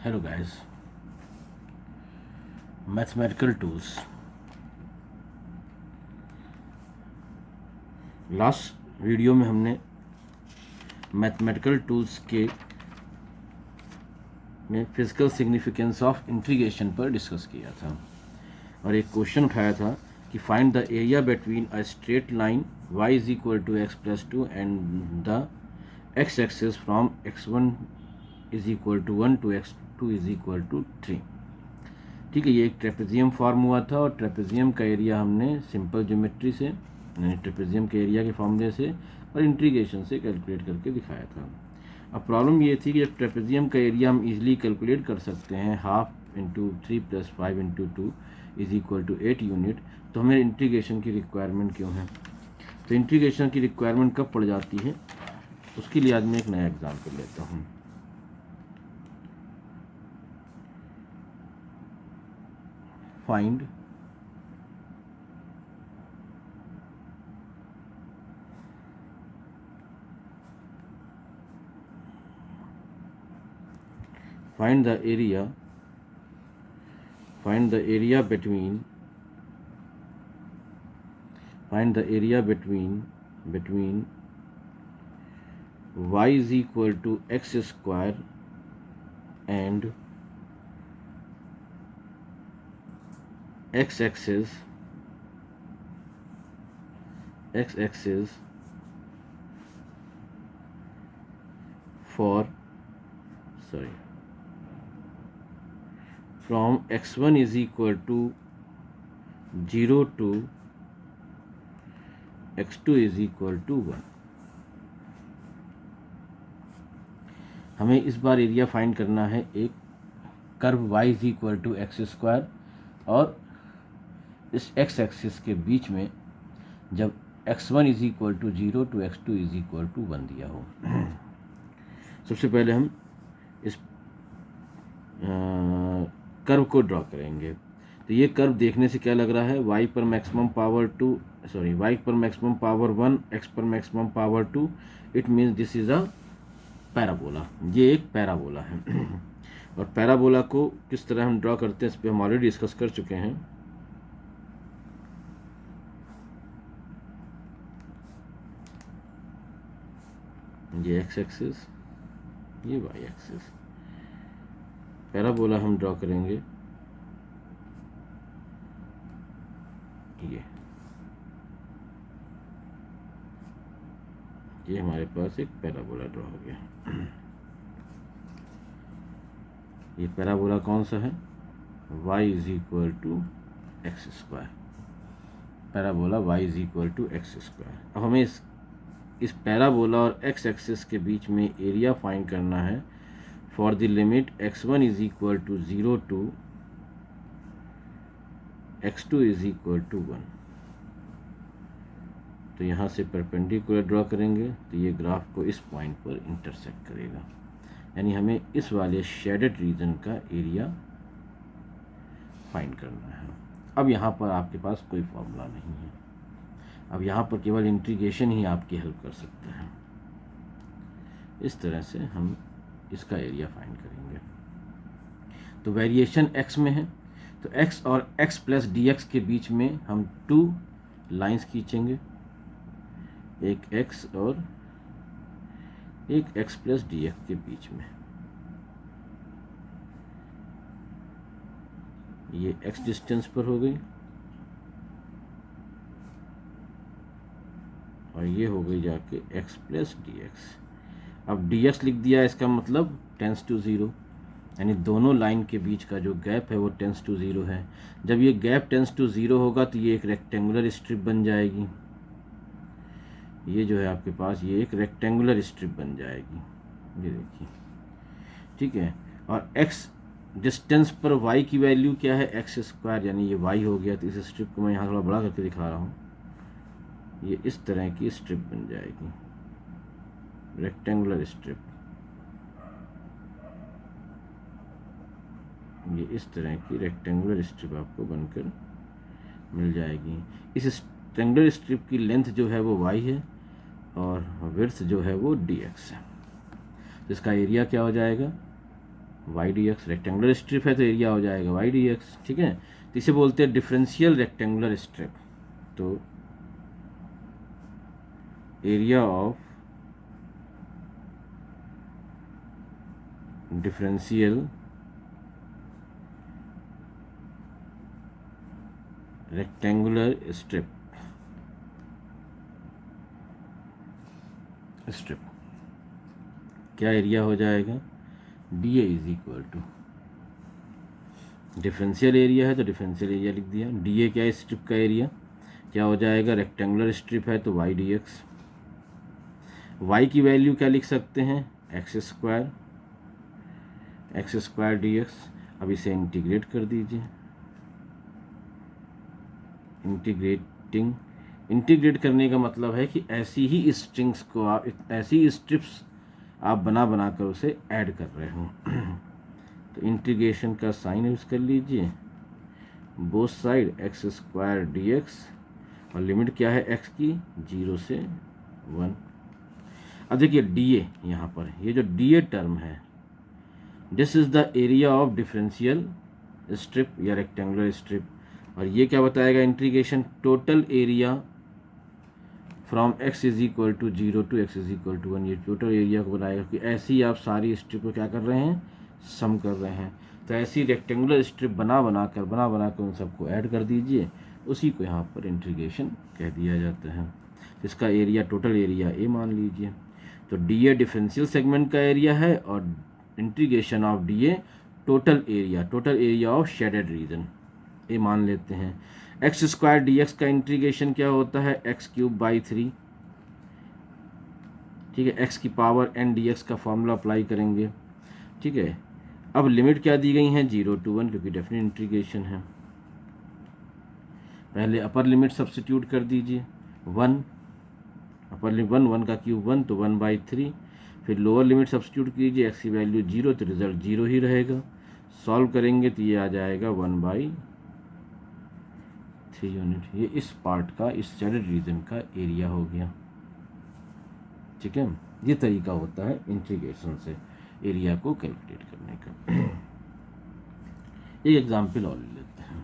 Hello guys, mathematical tools. Last video में हमने mathematical tools के में फिजिकल सिग्निफिकेंस ऑफ इंटीग्रेशन पर डिस्कस किया था और एक क्वेश्चन उठाया था कि find the area between a straight line y is equal to x plus two and the x axis from x1 is equal to 1 to x2 is equal to 3। ठीक है, ये एक ट्रेपेजियम फॉर्म हुआ था और ट्रेपेजियम का area हमने simple geometry से ट्रेपेजियम के एरिया के फॉर्मूले से और इंटीग्रेशन से कैलकुलेट करके दिखाया था। अब प्रॉब्लम ये थी कि जब ट्रेपेजियम का एरिया हम इजीली कैलकुलेट कर सकते हैं, half into 3 plus 5 into 2 is equal to 8 unit, तो हमें इंटीग्रेशन की रिक्वायरमेंट क्यों है? तो इंटीग्रेशन की रिक्वायरमेंट कब पड़ जाती है, उसके लिए आज मैं एक नया एग्जाम्पल लेता हूँ। Find the area between y is equal to x square and x axis from x1 is equal to 0 to x2 is equal to 1। हमें इस बार एरिया फाइंड करना है एक curve y is equal to x square और इस x axis के बीच में जब x1 is equal to 0 to x2 is equal to 1 दिया हो। सबसे पहले हम इस कर्व को ड्रॉ करेंगे। तो ये कर्व देखने से क्या लग रहा है, y पर मैक्सिमम पावर 1, x पर maximum power 2, it means this is a parabola. ये एक पैराबोला है और पैराबोला को किस तरह हम ड्रॉ करते हैं इस पर हम ऑलरेडी डिस्कस कर चुके हैं। ये x एक्सिस, ये y एक्सिस, पैराबोला हम ड्रॉ करेंगे ये हमारे पास एक पैराबोला ड्रॉ हो गया। ये पैराबोला कौन सा है, y is equal to x square, parabola y is equal to x square. अब हमें इस पैराबोला और x एक्सिस के बीच में एरिया फाइंड करना है for the limit x1 is equal to 0 to x2 is equal to 1। तो यहाँ से परपेंडिकुलर ड्रॉ करेंगे तो ये ग्राफ को इस पॉइंट पर इंटरसेक्ट करेगा, यानी हमें इस वाले शेडेड रीजन का एरिया फाइंड करना है। अब यहाँ पर आपके पास कोई फॉर्मूला नहीं है, अब यहाँ पर केवल इंटीग्रेशन ही आपकी हेल्प कर सकते हैं। इस तरह से हम इसका एरिया फाइंड करेंगे। तो वेरिएशन x में है, तो x और x प्लस डी एक्स के बीच में हम 2 लाइंस खींचेंगे, एक x और एक x प्लस डी एक्स के बीच में। ये x डिस्टेंस पर हो गई और ये हो गई जाके x प्लस डी एक्स। अब dx लिख दिया, इसका मतलब टेंस टू 0, यानी दोनों लाइन के बीच का जो गैप है वो टेंस टू 0 है। जब ये गैप टेंस टू 0 होगा तो ये एक रेक्टेंगुलर स्ट्रिप बन जाएगी। ये जो है आपके पास ये एक रेक्टेंगुलर स्ट्रिप बन जाएगी, ये देखिए, ठीक है। और x डिस्टेंस पर y की वैल्यू क्या है, एक्स स्क्वायर, यानी ये y हो गया। तो इस स्ट्रिप को मैं यहाँ थोड़ा बड़ा करके दिखा रहा हूँ, ये इस तरह की स्ट्रिप बन जाएगी, रेक्टेंगुलर स्ट्रिप। ये इस तरह की रेक्टेंगुलर स्ट्रिप आपको बनकर मिल जाएगी। इस रेक्टेंगुलर स्ट्रिप की लेंथ जो है वो y है और विड्थ जो है वो dx है। तो इसका एरिया क्या हो जाएगा, y d x. Rectangular strip है तो एरिया हो जाएगा वाई डी एक्स, ठीक है। तो इसे बोलते हैं डिफरेंशियल रेक्टेंगुलर स्ट्रिप। तो area of differential rectangular strip क्या एरिया हो जाएगा, d a is equal to, differential area है तो डिफरेंशियल एरिया लिख दिया। डी ए क्या है, स्ट्रिप का एरिया, क्या हो जाएगा, रेक्टेंगुलर स्ट्रिप है तो वाई डी एक्स। वाई की वैल्यू क्या लिख सकते हैं, एक्स स्क्वायर डी एक्स। अब इसे इंटीग्रेट कर दीजिए। इंटीग्रेट करने का मतलब है कि ऐसी ही स्ट्रिंग्स को आप, ऐसी स्ट्रिप्स आप बना बना कर उसे ऐड कर रहे हो। तो इंटीग्रेशन का साइन यूज कर लीजिए, both side x square d x, और लिमिट क्या है एक्स की, 0 से 1। अब देखिए डी ए, यहाँ पर ये जो डी ए टर्म है, this is the area of differential strip या रेक्टेंगुलर स्ट्रिप। और ये क्या बताएगा, integration total area from x is equal to 0 to x is equal to 1। ये टोटल एरिया को बनाएगा कि ऐसी आप सारी स्ट्रिप को क्या कर रहे हैं, सम कर रहे हैं। तो ऐसी रेक्टेंगुलर स्ट्रिप बना बना कर उन सबको ऐड कर दीजिए, उसी को यहाँ पर इंटीग्रेशन कह दिया जाता है। इसका एरिया, टोटल एरिया ए मान लीजिए। तो डी ए डिफरेंशियल सेगमेंट का एरिया है और integration of d A total area of shaded region A मान लेते हैं। एक्स स्क्वायर डी एक्स का इंटीग्रेशन क्या होता है, एक्स क्यूब बाई 3, ठीक है। एक्स की पावर एन डी एक्स का फॉर्मूला अप्लाई करेंगे, ठीक है। अब लिमिट क्या दी गई हैं, 0 to 1, क्योंकि डेफिनेट इंटीग्रेशन है। पहले अपर लिमिट सब्स्टिट्यूट कर दीजिए, 1, अपर लिमिट 1 का क्यूब 1 तो 1/3। फिर लोअर लिमिट सब्स्टिट्यूट कीजिए, एक्स की वैल्यू 0 तो रिजल्ट 0 ही रहेगा। सॉल्व करेंगे तो ये आ जाएगा 1/3 यूनिट। ये इस पार्ट का, इस शेडेड रीजन का एरिया हो गया, ठीक है। ये तरीका होता है इंटीग्रेशन से एरिया को कैलकुलेट करने का। एक एग्जाम्पल और ले लेते हैं।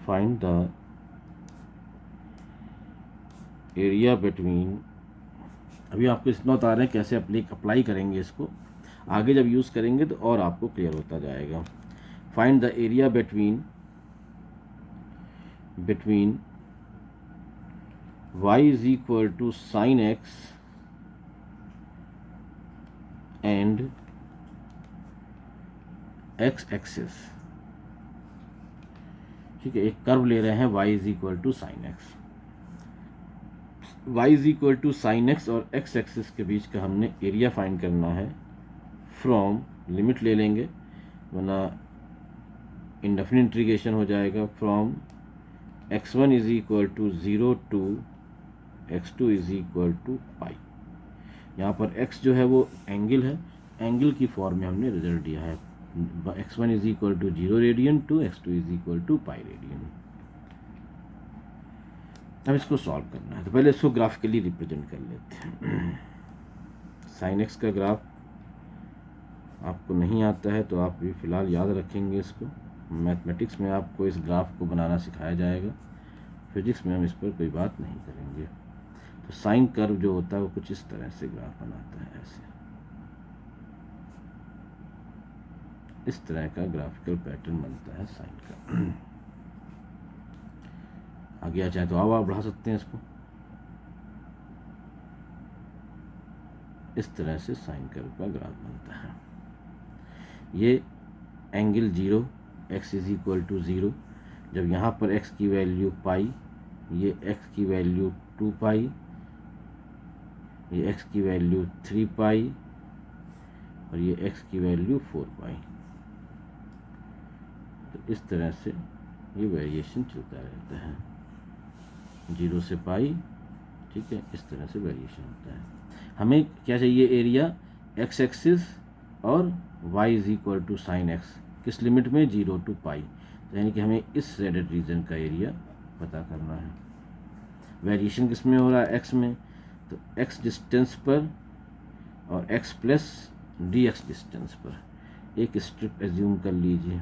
फाइंड द एरिया बिटवीन, अभी आपको इतना बता रहे हैं कैसे अप्लाई करेंगे इसको, आगे जब यूज़ करेंगे तो और आपको क्लियर होता जाएगा। Find the area between y is equal to sine x and x axis, ठीक है। एक कर्व ले रहे हैं y is equal to sine x, y is equal to sine x और x एक्सिस के बीच का हमने एरिया फाइंड करना है। फ्रॉम, लिमिट ले लेंगे वरना इंडेफिनिट इंटीग्रेशन हो जाएगा। From x1 is equal to 0 to x2 is equal to pi. यहाँ पर x जो है वो एंगल है, एंगल की फॉर्म में हमने रिजल्ट दिया है। x1 is equal to 0 radian to x2 is equal to pi radian. अब इसको सॉल्व करना है तो पहले इसको ग्राफिकली रिप्रेजेंट कर लेते हैं। साइन एक्स का ग्राफ आपको नहीं आता है तो आप भी फिलहाल याद रखेंगे इसको। मैथमेटिक्स में आपको इस ग्राफ को बनाना सिखाया जाएगा, फिजिक्स में हम इस पर कोई बात नहीं करेंगे। तो साइन कर्व जो होता है वो कुछ इस तरह से ग्राफ बनाता है, ऐसे इस तरह का ग्राफिकल पैटर्न बनता है साइन का। आगे आ चाहे तो आप बढ़ा सकते हैं इसको, इस तरह से साइन कर्व का ग्राफ बनता है। ये angle 0, x is equal to 0, जब यहाँ पर x की वैल्यू पाई, ये x की वैल्यू 2 पाई, ये x की वैल्यू 3 पाई और ये x की वैल्यू 4 पाई। तो इस तरह से ये वेरिएशन चलता रहता है, 0 से पाई, ठीक है। इस तरह से वेरिएशन होता है। हमें क्या चाहिए, एरिया x एक्सिस और y is equal to sine x, किस लिमिट में, 0 to पाई, यानी कि हमें इस शेडेड रीजन का एरिया पता करना है। वेरिएशन किस में हो रहा है, एक्स में, तो एक्स डिस्टेंस पर और x plus D x distance पर एक स्ट्रिप एज्यूम कर लीजिए।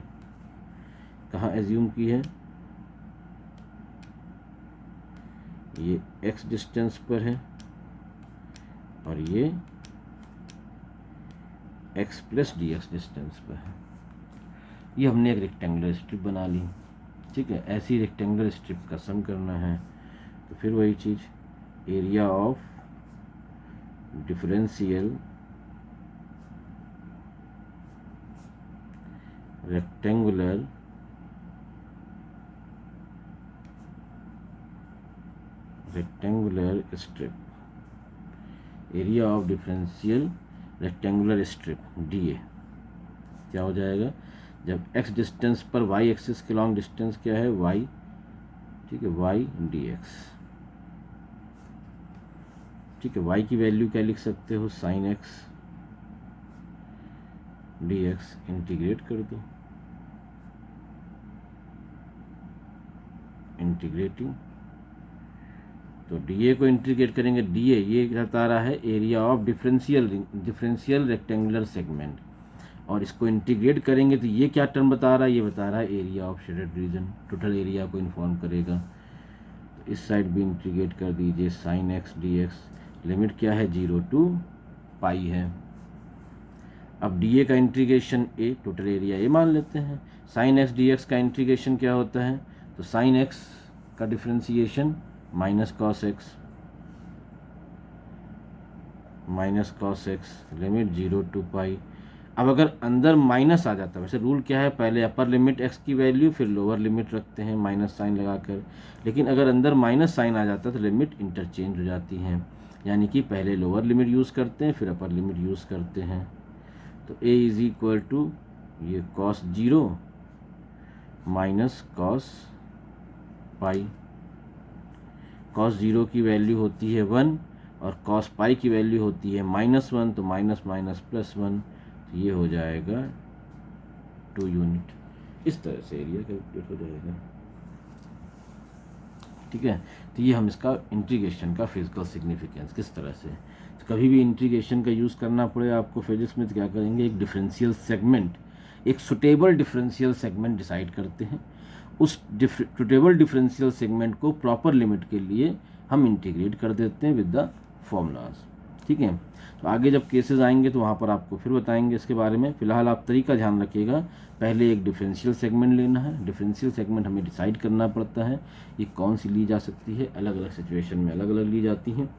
कहाँ एज्यूम की है, ये एक्स डिस्टेंस पर है और ये x plus D x distance पर है। ये हमने एक रेक्टेंगुलर स्ट्रिप बना ली, ठीक है। ऐसी रेक्टेंगुलर स्ट्रिप का सम करना है, तो फिर वही चीज़, area of differential rectangular strip, area of differential rectangular strip d A क्या हो जाएगा, जब x डिस्टेंस पर y एक्सिस के लॉन्ग डिस्टेंस क्या है, y, ठीक है, y dx, ठीक है। y की वैल्यू क्या लिख सकते हो, साइन x dx, इंटीग्रेट कर दो, इंटीग्रेटिंग, तो dA को इंटीग्रेट करेंगे, dA ये बता रहा है area of differential rectangular segment, और इसको इंटीग्रेट करेंगे तो ये क्या टर्म बता रहा है, ये बता रहा है area of shaded reason, total area को इन्फॉर्म करेगा। तो इस साइड भी इंटीग्रेट कर दीजिए, sine x D x, limit क्या है, 0 to पाई है। अब डी ए का integration A, total area A मान लेते हैं, साइन एक्स डी एक्स का इंटीग्रेशन क्या होता है, तो साइन एक्स का differentiation minus cos x, limit 0 to पाई। अब अगर अंदर माइनस आ जाता है, वैसे रूल क्या है, पहले अपर लिमिट एक्स की वैल्यू फिर लोअर लिमिट रखते हैं माइनस साइन लगाकर, लेकिन अगर अंदर माइनस साइन आ जाता है तो लिमिट इंटरचेंज हो जाती हैं, यानी कि पहले लोअर लिमिट यूज़ करते हैं फिर अपर लिमिट यूज़ करते हैं। तो a इज इक्वल टू ये cos 0 minus cos pi, cos 0 की वैल्यू होती है 1 और कॉस पाई की वैल्यू होती है -1, तो माइनस माइनस प्लस 1, तो ये हो जाएगा 2 यूनिट। इस तरह से एरिया कैलकुलेट हो जाएगा, ठीक है। तो ये हम इसका इंटीग्रेशन का फिजिकल सिग्निफिकेंस किस तरह से, तो कभी भी इंटीग्रेशन का यूज़ करना पड़े आपको फिजिक्स में, तो क्या करेंगे, एक डिफरेंशियल सेगमेंट, एक सुटेबल डिफरेंशियल सेगमेंट डिसाइड करते हैं, उस सुटेबल डिफरेंशियल सेगमेंट को प्रॉपर लिमिट के लिए हम इंटीग्रेट कर देते हैं विद द फॉर्मूलाज, ठीक है। तो आगे जब केसेस आएंगे तो वहाँ पर आपको फिर बताएंगे इसके बारे में। फिलहाल आप तरीका ध्यान रखिएगा, पहले एक डिफरेंशियल सेगमेंट लेना है, डिफरेंशियल सेगमेंट हमें डिसाइड करना पड़ता है ये कौन सी ली जा सकती है, अलग अलग सिचुएशन में अलग अलग ली जाती हैं,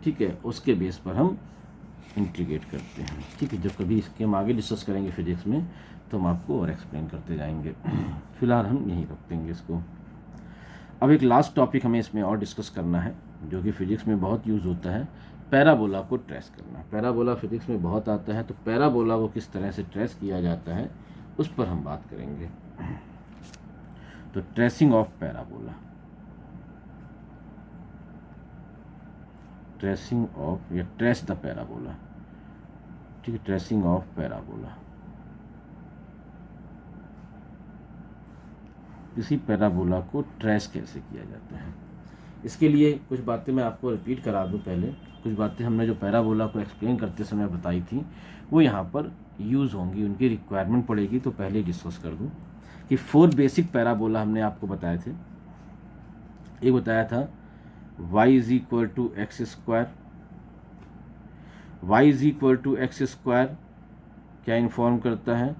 ठीक है। उसके बेस पर हम इंटीग्रेट करते हैं, ठीक है। जब कभी इसके हम आगे डिस्कस करेंगे फिजिक्स में तो हम आपको और एक्सप्लेन करते जाएंगे, फिलहाल हम यहीं रख देंगे इसको। अब एक लास्ट टॉपिक हमें इसमें और डिस्कस करना है जो कि फिजिक्स में बहुत यूज़ होता है, पैराबोला को ट्रेस करना। पैराबोला फिजिक्स में बहुत आता है, तो पैराबोला को किस तरह से ट्रेस किया जाता है उस पर हम बात करेंगे। तो tracing of parabola, tracing of या ट्रेस द पैराबोला, ठीक है, ट्रेसिंग ऑफ पैराबोला, किसी पैराबोला को ट्रेस कैसे किया जाता है। इसके लिए कुछ बातें मैं आपको रिपीट करा दूं, पहले कुछ बातें हमने जो पैराबोला को एक्सप्लेन करते समय बताई थी वो यहाँ पर यूज़ होंगी, उनकी रिक्वायरमेंट पड़ेगी, तो पहले डिस्कस कर दूं कि 4 बेसिक पैराबोला हमने आपको बताए थे। एक बताया था y is equal to x square, y is equal to x square क्या इन्फॉर्म करता है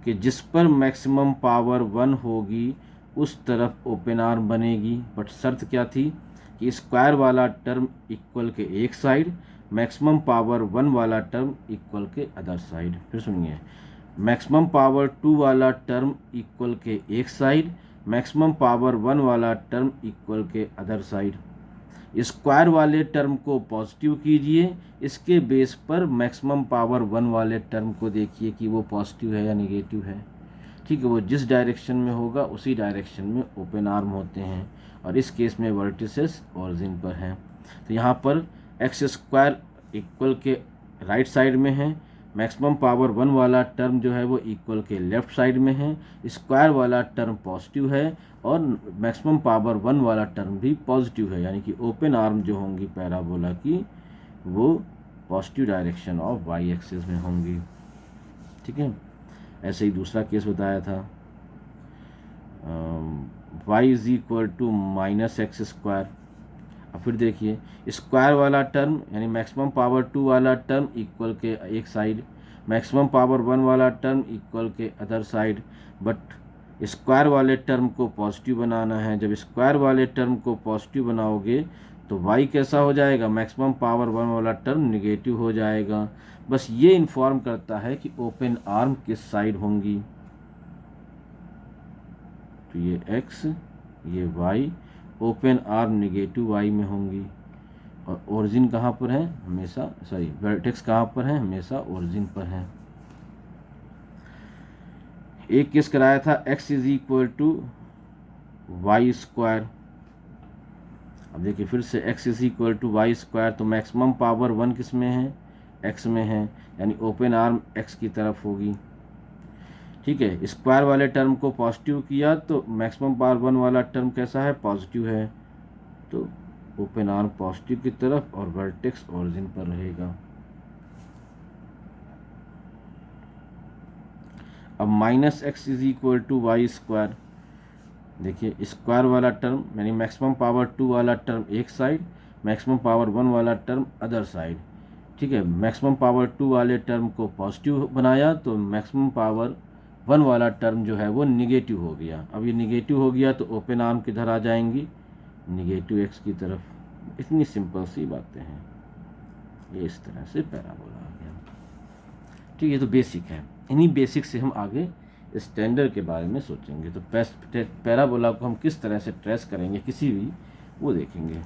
कि जिस पर मैक्सिमम पावर 1 होगी उस तरफ ओपन आर्म बनेगी, बट शर्त क्या थी कि स्क्वायर वाला टर्म इक्वल के एक साइड, मैक्सिमम पावर 1 वाला टर्म इक्वल के अदर साइड। फिर सुनिए, मैक्सिमम पावर 2 वाला टर्म इक्वल के एक साइड, मैक्सिमम पावर 1 वाला टर्म इक्वल के अदर साइड। स्क्वायर वाले टर्म को पॉजिटिव कीजिए, इसके बेस पर मैक्सिमम पावर 1 वाले टर्म को देखिए कि वो पॉजिटिव है या नेगेटिव है, ठीक है। वो जिस डायरेक्शन में होगा उसी डायरेक्शन में ओपन आर्म होते हैं, और इस केस में वर्टिसेस ओरिजिन पर हैं। तो यहाँ पर एक्स स्क्वायर इक्वल के राइट साइड में है, मैक्सिमम पावर 1 वाला टर्म जो है वो इक्वल के लेफ्ट साइड में है, स्क्वायर वाला टर्म पॉजिटिव है और मैक्सिमम पावर 1 वाला टर्म भी पॉजिटिव है, यानी कि ओपन आर्म जो होंगी पैराबोला की वो positive direction of y axis में होंगी। ठीक है, ऐसे ही दूसरा केस बताया था, y is equal to minus x square. अब फिर देखिए स्क्वायर वाला टर्म यानी मैक्सिमम पावर 2 वाला टर्म इक्वल के एक साइड, मैक्सिमम पावर 1 वाला टर्म इक्वल के अदर साइड, बट स्क्वायर वाले टर्म को पॉजिटिव बनाना है। जब स्क्वायर वाले टर्म को पॉजिटिव बनाओगे तो y कैसा हो जाएगा, मैक्सिमम पावर 1 वाला टर्म निगेटिव हो जाएगा। बस ये इन्फॉर्म करता है कि ओपन आर्म किस साइड होंगी, तो ये x ये y, open arm negative y में होंगी और ओरिजिन कहाँ पर है, हमेशा वर्टेक्स कहाँ पर है, हमेशा ओरिजिन पर है। एक केस कराया था x is equal to y square. अब देखिए फिर से x is equal to y square, तो मैक्सिमम पावर 1 किस में है, x में है, यानी ओपन आर्म x की तरफ होगी। ठीक है, स्क्वायर वाले टर्म को पॉजिटिव किया तो मैक्सिमम पावर 1 वाला टर्म कैसा है, पॉजिटिव है, तो ओपन आर्म पॉजिटिव की तरफ और वर्टेक्स ओरिजिन पर रहेगा। अब minus x is equal to y square, देखिए स्क्वायर वाला टर्म यानी मैक्सिमम पावर 2 वाला टर्म एक साइड, मैक्सिमम पावर 1 वाला टर्म अदर साइड। ठीक है, मैक्सिमम पावर 2 वाले टर्म को पॉजिटिव बनाया तो मैक्सिमम पावर 1 वाला टर्म जो है वो निगेटिव हो गया। अब ये निगेटिव हो गया तो ओपन आर्म किधर आ जाएंगी, निगेटिव एक्स की तरफ। इतनी सिंपल सी बातें हैं, ये इस तरह से पैराबोला आ गया। ठीक है, तो बेसिक है, इन्हीं बेसिक से हम आगे स्टैंडर्ड के बारे में सोचेंगे। तो पैराबोला को हम किस तरह से ट्रेस करेंगे किसी भी, वो देखेंगे।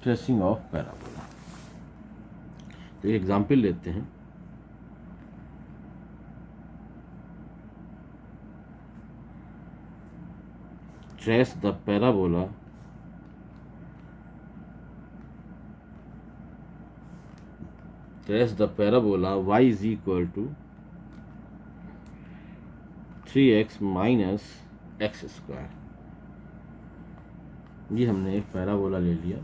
ट्रेसिंग ऑफ पैराबोला, तो एक एग्जाम्पल लेते हैं। Trace the parabola y is equal to 3x minus x square. ये हमने एक पैराबोला ले लिया,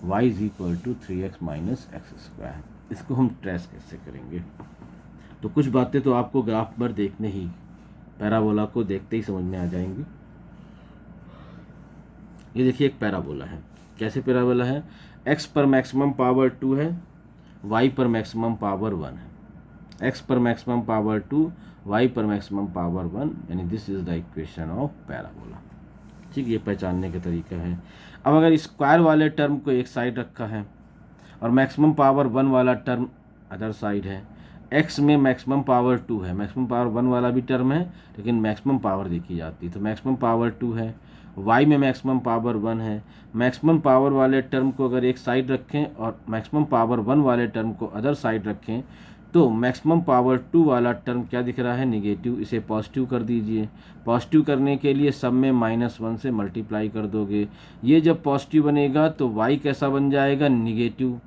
y is equal to 3x minus x square. इसको हम ट्रेस कैसे करेंगे, तो कुछ बातें तो आपको ग्राफ पर देखने ही, पैराबोला को देखते ही समझ में आ जाएंगी। ये देखिए एक पैराबोला है, कैसे पैराबोला है, x पर मैक्सिमम पावर 2 है, y पर मैक्सिमम पावर 1 है। x पर मैक्सिमम पावर 2, y पर मैक्सिमम पावर 1, यानी this is the equation of parabola. ठीक, ये पहचानने का तरीका है। अब अगर स्क्वायर वाले टर्म को एक साइड रखा है और मैक्सिमम पावर 1 वाला टर्म अदर साइड है, x में मैक्सिमम पावर 2 है, मैक्सिमम पावर 1 वाला भी टर्म है लेकिन मैक्सिमम पावर देखी जाती है, तो मैक्सिमम पावर 2 है, y में मैक्सिमम पावर 1 है। मैक्सिमम पावर वाले टर्म को अगर एक साइड रखें और मैक्सिमम पावर 1 वाले टर्म को अदर साइड रखें तो मैक्सिमम पावर 2 वाला टर्म क्या दिख रहा है, निगेटिव। इसे पॉजिटिव कर दीजिए। पॉजिटिव करने के लिए सब में -1 से मल्टीप्लाई कर दोगे। ये जब पॉजिटिव बनेगा तो y कैसा बन जाएगा, निगेटिव।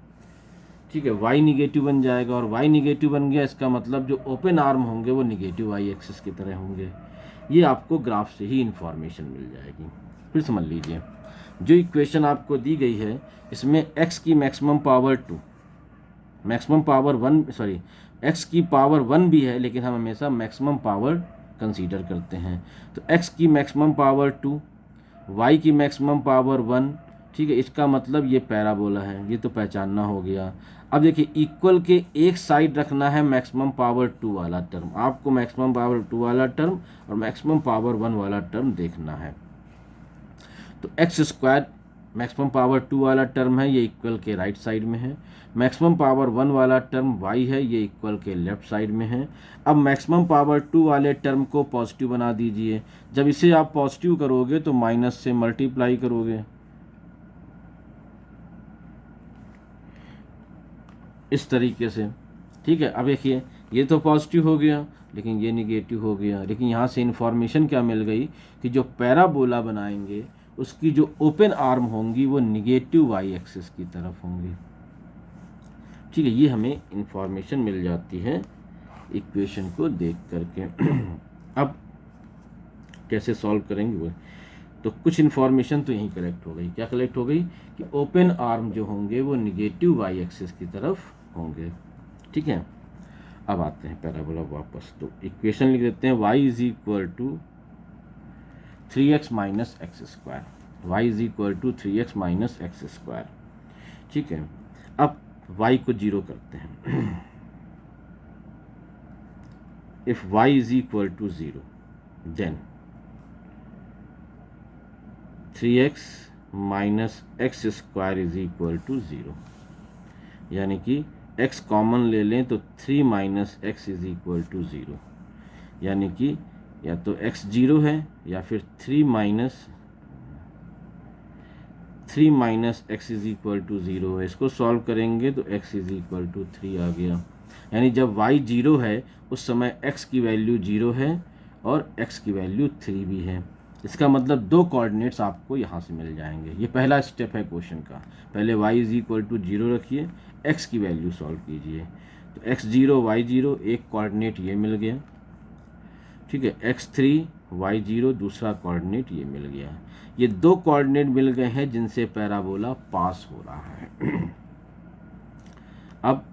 ठीक है, y निगेटिव बन जाएगा और y निगेटिव बन गया, इसका मतलब जो ओपन आर्म होंगे वो निगेटिव y एक्सिस की तरह होंगे। ये आपको ग्राफ से ही इंफॉर्मेशन मिल जाएगी। फिर समझ लीजिए, जो इक्वेशन आपको दी गई है इसमें x की maximum power 2, maximum power 1 sorry x की पावर 1 भी है लेकिन हम हमेशा मैक्सिमम पावर कंसीडर करते हैं। तो x की मैक्सिमम पावर 2, y की मैक्सिमम पावर 1। ठीक है, इसका मतलब ये पैराबोला है, ये तो पहचानना हो गया। अब देखिए इक्वल के एक साइड रखना है मैक्सिमम पावर 2 वाला टर्म, आपको मैक्सिमम पावर 2 वाला टर्म और मैक्सिमम पावर 1 वाला टर्म देखना है। तो एक्स स्क्वायर मैक्सिमम पावर 2 वाला टर्म है, ये इक्वल के राइट साइड में है। मैक्सिमम पावर 1 वाला टर्म y है, ये इक्वल के लेफ्ट साइड में है। अब मैक्सिमम पावर 2 वाले टर्म को पॉजिटिव बना दीजिए। जब इसे आप पॉजिटिव करोगे तो माइनस से मल्टीप्लाई करोगे, इस तरीके से। ठीक है, अब देखिए ये तो पॉजिटिव हो गया लेकिन ये निगेटिव हो गया, लेकिन यहाँ से इन्फॉर्मेशन क्या मिल गई कि जो पैराबोला बनाएंगे उसकी जो ओपन आर्म होंगी वो निगेटिव वाई एक्सिस की तरफ होंगी। ठीक है, ये हमें इन्फॉर्मेशन मिल जाती है इक्वेशन को देख करके। अब कैसे सॉल्व करेंगे वो, तो कुछ इन्फॉर्मेशन तो यहीं कलेक्ट हो गई। क्या कलेक्ट हो गई कि ओपन आर्म जो होंगे वो निगेटिव वाई एक्सिस की तरफ होंगे। ठीक है, अब आते हैं पैराबोला वापस, तो इक्वेशन लिख देते हैं y is equal to 3x minus x square, y is equal to 3x minus x square. ठीक है, अब y को जीरो करते हैं। If y is equal to 0 then 3x minus x square is equal to 0, यानी कि x common ले लें तो 3 minus x is equal to 0, यानी कि या तो x 0 है या फिर 3 minus x is equal to 0 है। इसको सॉल्व करेंगे तो x इज इक्वल टू 3 आ गया, यानी जब y 0 है उस समय x की वैल्यू 0 है और x की वैल्यू 3 भी है। इसका मतलब दो कोऑर्डिनेट्स आपको यहाँ से मिल जाएंगे। ये पहला स्टेप है क्वेश्चन का। पहले y इज इक्वल टू 0 रखिए, x की वैल्यू सॉल्व कीजिए, तो x 0 y 0 एक कोऑर्डिनेट ये मिल गया। ठीक है, x 3 y 0 दूसरा कोऑर्डिनेट ये मिल गया। ये दो कोऑर्डिनेट मिल गए हैं जिनसे पैराबोला पास हो रहा है। अब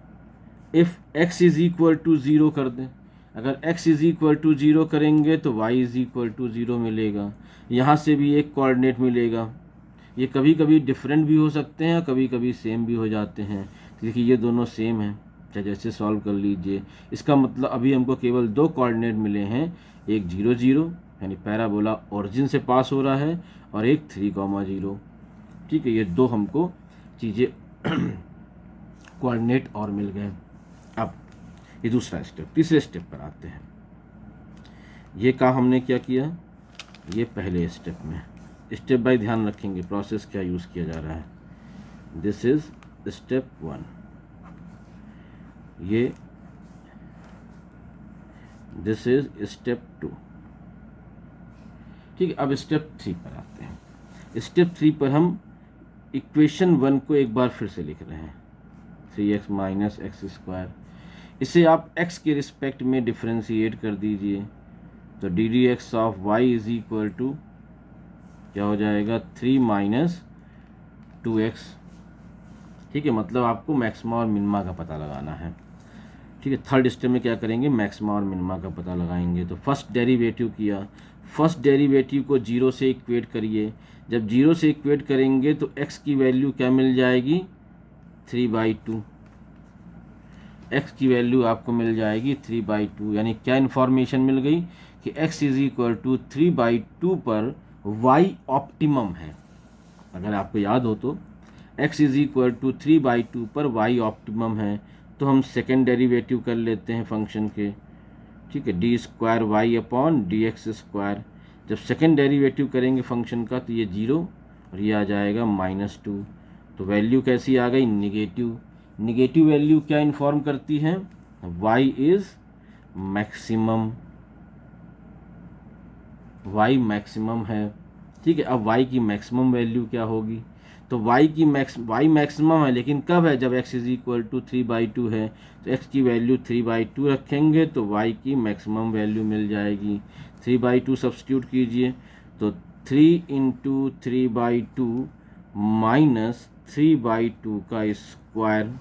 if x is equal to 0 कर दें, अगर x इज इक्वल टू 0 करेंगे तो y इज इक्वल टू 0 मिलेगा। यहाँ से भी एक कोऑर्डिनेट मिलेगा। ये कभी कभी डिफरेंट भी हो सकते हैं और कभी कभी सेम भी हो जाते हैं। देखिए ये दोनों सेम हैं, चाहे जैसे सॉल्व कर लीजिए। इसका मतलब अभी हमको केवल दो कोऑर्डिनेट मिले हैं, एक 0 0 यानी पैराबोला ओरिजिन से पास हो रहा है, और एक 3, 0। ठीक है, ये दो हमको चीज़ें कोऑर्डिनेट और मिल गए। अब ये दूसरा स्टेप, तीसरे स्टेप पर आते हैं। ये काम हमने क्या किया, ये पहले स्टेप में स्टेप बाय ध्यान रखेंगे प्रोसेस क्या यूज़ किया जा रहा है। दिस इज स्टेप 1, ये दिस इज स्टेप 2। ठीक है, अब स्टेप 3 पर आते हैं। स्टेप 3 पर हम इक्वेशन 1 को एक बार फिर से लिख रहे हैं, 3x माइनस एक्स स्क्वायर। इसे आप x के रिस्पेक्ट में डिफ्रेंशिएट कर दीजिए, तो d d x of y is equal to क्या हो जाएगा, 3 माइनस 2x। ठीक है, मतलब आपको मैक्सिमा और मिनिमा का पता लगाना है। ठीक है, थर्ड स्टेप में क्या करेंगे, मैक्सिमा और मिनिमा का पता लगाएंगे। तो फर्स्ट डेरिवेटिव किया, फर्स्ट डेरिवेटिव को 0 से इक्वेट करिए। जब 0 से इक्वेट करेंगे तो x की वैल्यू क्या मिल जाएगी, 3/2। x की वैल्यू आपको मिल जाएगी 3/2, यानी क्या इन्फॉर्मेशन मिल गई कि x इज इक्वल टू 3/2 पर y ऑप्टिमम है। अगर आपको याद हो तो x इज इक्वल टू 3/2 पर y ऑप्टिमम है, तो हम सेकेंड डेरिवेटिव कर लेते हैं फंक्शन के। ठीक है, d square y upon d x square. जब सेकेंड डेरिवेटिव करेंगे फंक्शन का तो ये 0 और ये आ जाएगा -2। तो वैल्यू कैसी आ गई, निगेटिव। निगेटिव वैल्यू क्या इन्फॉर्म करती है, y is maximum, y maximum है। ठीक है, अब y की मैक्सिमम वैल्यू क्या होगी, तो y मैक्सिमम है, लेकिन कब है, जब x इज इक्वल टू 3/2 है। तो x की वैल्यू 3/2 रखेंगे तो y की मैक्सिमम वैल्यू मिल जाएगी। 3/2 सब्स्टिट्यूट कीजिए, तो 3 इंटू 3/2 माइनस 3/2 का स्क्वायर।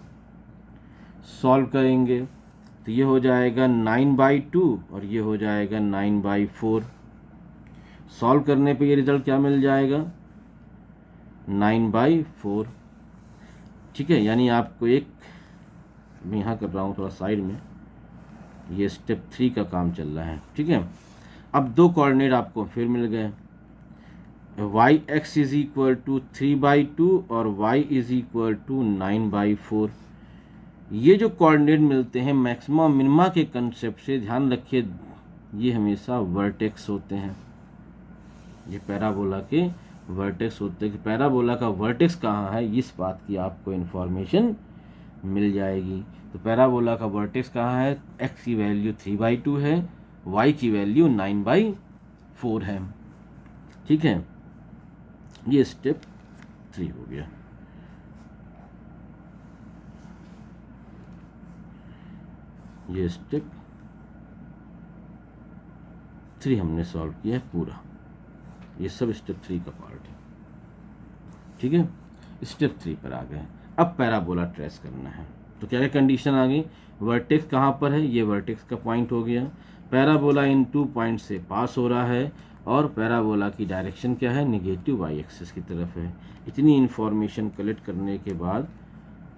सॉल्व करेंगे तो ये हो जाएगा 9/2 और ये हो जाएगा 9/4। सॉल्व करने पे ये रिजल्ट क्या मिल जाएगा, 9/4। ठीक है, यानी आपको एक, मैं यहाँ कर रहा हूँ थोड़ा साइड में, ये स्टेप 3 का काम चल रहा है। ठीक है, अब दो कोऑर्डिनेट आपको फिर मिल गए, y x is equal to 3/2 और y इज इक्वल टू 9/4। ये जो कोऑर्डिनेट मिलते हैं मैक्सिमा मिनिमा के कंसेप्ट से, ध्यान रखिए ये हमेशा वर्टेक्स होते हैं। ये पैराबोला के वर्टेक्स होते हैं कि पैराबोला का वर्टेक्स कहाँ है, इस बात की आपको इन्फॉर्मेशन मिल जाएगी। तो पैराबोला का वर्टेक्स कहाँ है? x की वैल्यू 3/2 है, y की वैल्यू 9/4 है। ठीक है, ये स्टेप 3 हो गया। ये स्टेप 3 हमने सॉल्व किया है पूरा। ये सब स्टेप 3 का पार्ट है। ठीक है, स्टेप 3 पर आ गए। अब पैराबोला ट्रेस करना है। तो क्या क्या कंडीशन आ गई? वर्टेक्स कहाँ पर है? ये वर्टेक्स का पॉइंट हो गया। पैराबोला इन 2 पॉइंट से पास हो रहा है और पैराबोला की डायरेक्शन क्या है? नेगेटिव वाई एक्सिस की तरफ है। इतनी इन्फॉर्मेशन कलेक्ट करने के बाद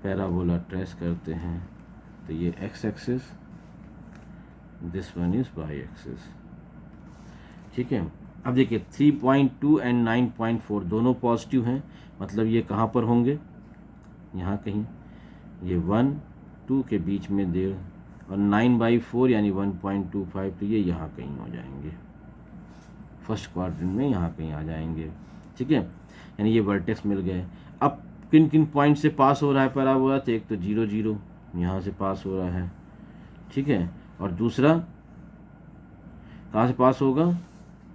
पैराबोला ट्रेस करते हैं। तो ये x axis, this one is y axis. ठीक है, अब देखिए 3.2 एंड 9.4 दोनों पॉजिटिव हैं, मतलब ये कहाँ पर होंगे? यहाँ कहीं। ये 1 2 के बीच में 1.5 और 9/4 यानी 1.25, तो ये यहाँ कहीं हो जाएंगे, फर्स्ट क्वाड्रेंट में यहाँ कहीं आ जाएंगे। ठीक है, यानी ये वर्टेक्स मिल गए। अब किन किन पॉइंट से पास हो रहा है पैराबोला? तो एक तो 0 0 यहाँ से पास हो रहा है। ठीक है, और दूसरा कहाँ से पास होगा?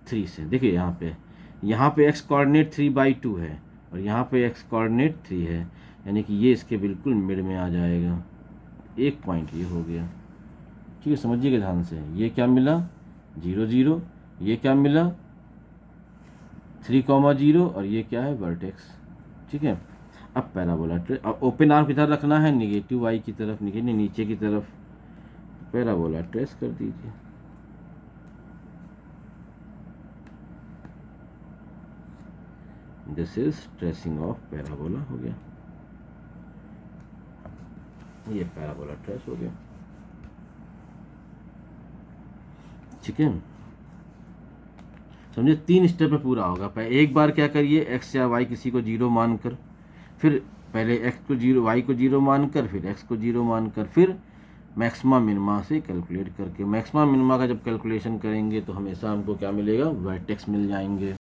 3 से। देखिए यहाँ पे x कोऑर्डिनेट 3/2 है और यहाँ पे x कोऑर्डिनेट 3 है, यानी कि ये इसके बिल्कुल मिड में आ जाएगा। एक पॉइंट ये हो गया। ठीक है, समझिएगा ध्यान से। ये क्या मिला? 0 0। ये क्या मिला? 3,0 और ये क्या है? वर्टेक्स। ठीक है, अब पैराबोला ट्रेस। अब ओपन आर्म किधर रखना है? नेगेटिव वाई की तरफ, नीचे की तरफ। पैराबोला ट्रेस कर दीजिए। This is tracing of parabola हो गया। ये पैराबोला ट्रेस हो गया। ठीक है, समझे? 3 स्टेप में पूरा होगा। एक बार क्या करिए, एक्स या वाई किसी को 0 मानकर, फिर पहले एक्स को 0 वाई को 0 मानकर, फिर एक्स को 0 मानकर, फिर मैक्सिमा मिनिमा से कैलकुलेट करके। मैक्सिमा मिनिमा का जब कैलकुलेशन करेंगे तो हमेशा हमको क्या मिलेगा? वर्टेक्स मिल जाएंगे।